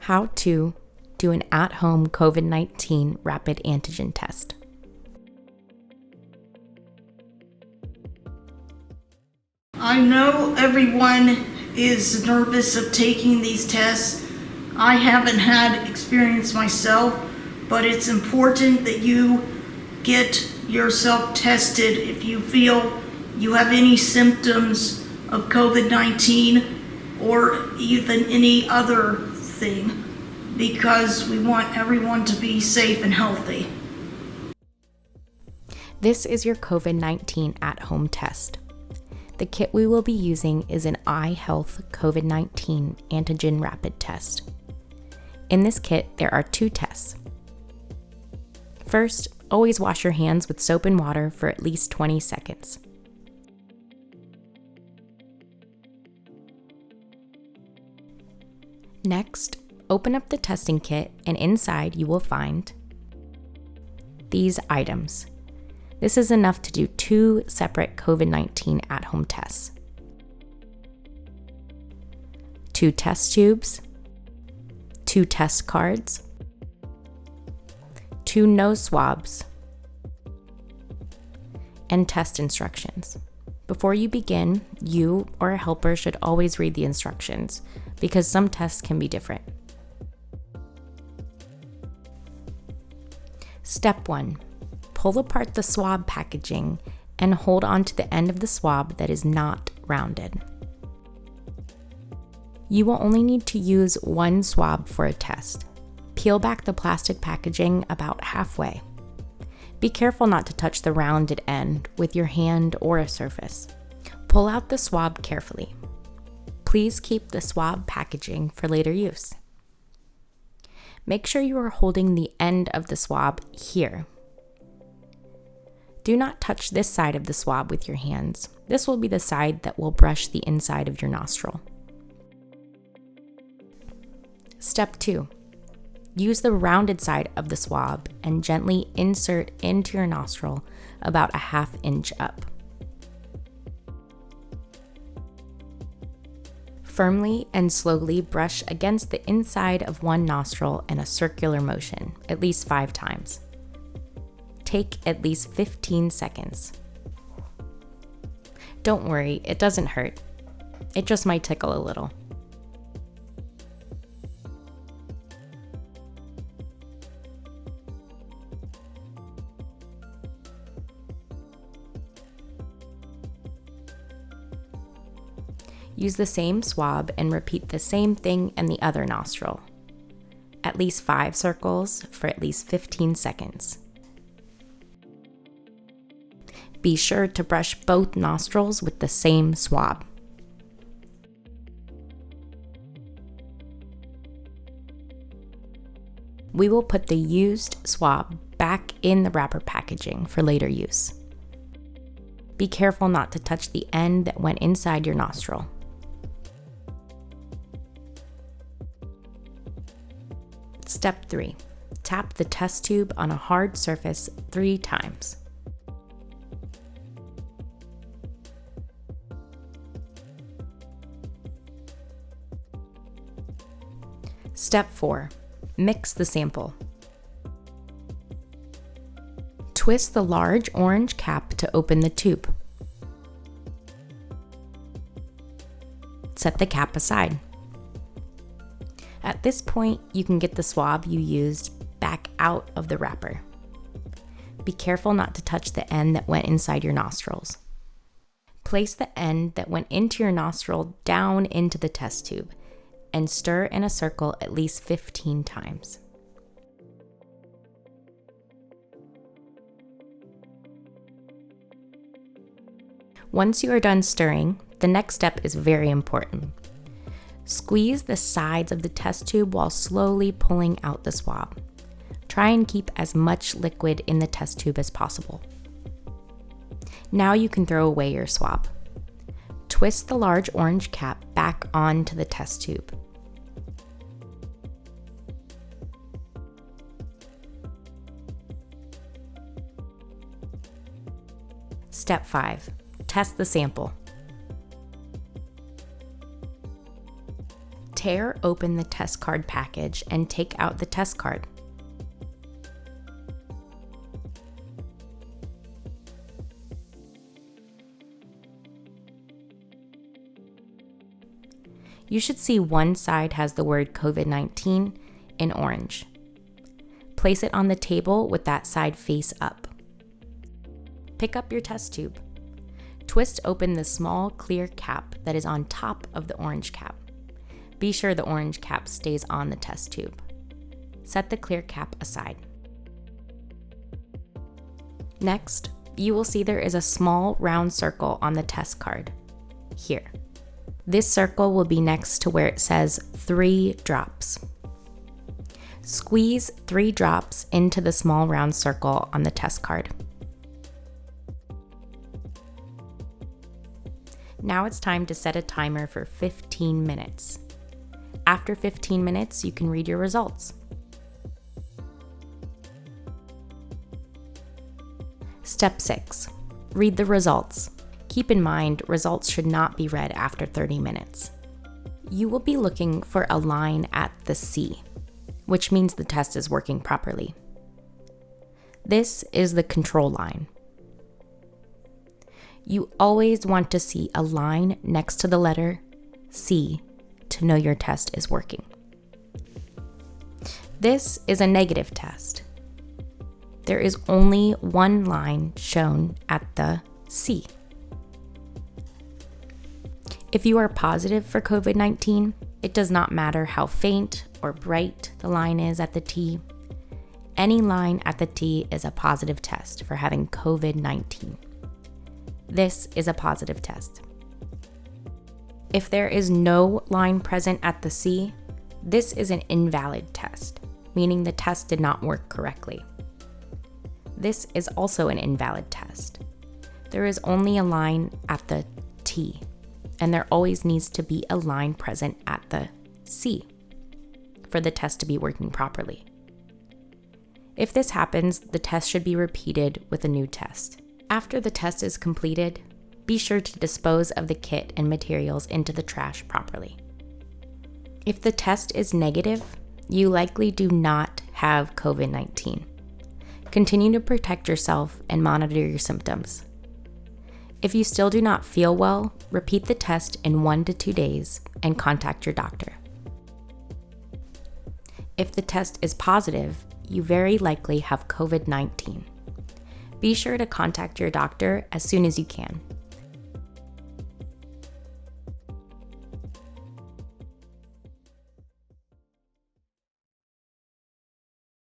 How to do an at-home COVID-19 rapid antigen test. I know everyone is nervous of taking these tests. I haven't had experience myself, but it's important that you get yourself tested if you feel you have any symptoms of COVID-19 or even any other thing, because we want everyone to be safe and healthy. This is your COVID-19 at-home test. The kit we will be using is an iHealth COVID-19 antigen rapid test. In this kit, there are 2 tests. First, always wash your hands with soap and water for at least 20 seconds. Next, open up the testing kit, and inside you will find these items. This is enough to do 2 separate COVID-19 at-home tests. 2 test tubes, 2 test cards, 2 nose swabs, and test instructions. Before you begin, you or a helper should always read the instructions because some tests can be different. Step 1. Pull apart the swab packaging and hold on to the end of the swab that is not rounded. You will only need to use 1 swab for a test. Peel back the plastic packaging about halfway. Be careful not to touch the rounded end with your hand or a surface. Pull out the swab carefully. Please keep the swab packaging for later use. Make sure you are holding the end of the swab here. Do not touch this side of the swab with your hands. This will be the side that will brush the inside of your nostril. Step 2. Use the rounded side of the swab and gently insert into your nostril about a 1/2 inch up. Firmly and slowly brush against the inside of one nostril in a circular motion, at least 5 times. Take at least 15 seconds. Don't worry, it doesn't hurt. It just might tickle a little. Use the same swab and repeat the same thing in the other nostril. At least 5 circles for at least 15 seconds. Be sure to brush both nostrils with the same swab. We will put the used swab back in the wrapper packaging for later use. Be careful not to touch the end that went inside your nostril. Step 3. Tap the test tube on a hard surface 3 times. Step 4. Mix the sample. Twist the large orange cap to open the tube. Set the cap aside. At this point, you can get the swab you used back out of the wrapper. Be careful not to touch the end that went inside your nostrils. Place the end that went into your nostril down into the test tube and stir in a circle at least 15 times. Once you are done stirring, the next step is very important. Squeeze the sides of the test tube while slowly pulling out the swab. Try and keep as much liquid in the test tube as possible. Now you can throw away your swab. Twist the large orange cap back onto the test tube. Step 5. Test the sample. Tear open the test card package and take out the test card. You should see one side has the word COVID-19 in orange. Place it on the table with that side face up. Pick up your test tube. Twist open the small clear cap that is on top of the orange cap. Be sure the orange cap stays on the test tube. Set the clear cap aside. Next, you will see there is a small round circle on the test card, here. This circle will be next to where it says 3 drops. Squeeze 3 drops into the small round circle on the test card. Now it's time to set a timer for 15 minutes. After 15 minutes, you can read your results. Step 6. Read the results. Keep in mind, results should not be read after 30 minutes. You will be looking for a line at the C, which means the test is working properly. This is the control line. You always want to see a line next to the letter C to know your test is working. This is a negative test. There is only one line shown at the C. If you are positive for COVID-19, it does not matter how faint or bright the line is at the T. Any line at the T is a positive test for having COVID-19. This is a positive test. If there is no line present at the C, this is an invalid test, meaning the test did not work correctly. This is also an invalid test. There is only a line at the T, and there always needs to be a line present at the C for the test to be working properly. If this happens, the test should be repeated with a new test. After the test is completed, be sure to dispose of the kit and materials into the trash properly. If the test is negative, you likely do not have COVID-19. Continue to protect yourself and monitor your symptoms. If you still do not feel well, repeat the test in 1 to 2 days and contact your doctor. If the test is positive, you very likely have COVID-19. Be sure to contact your doctor as soon as you can.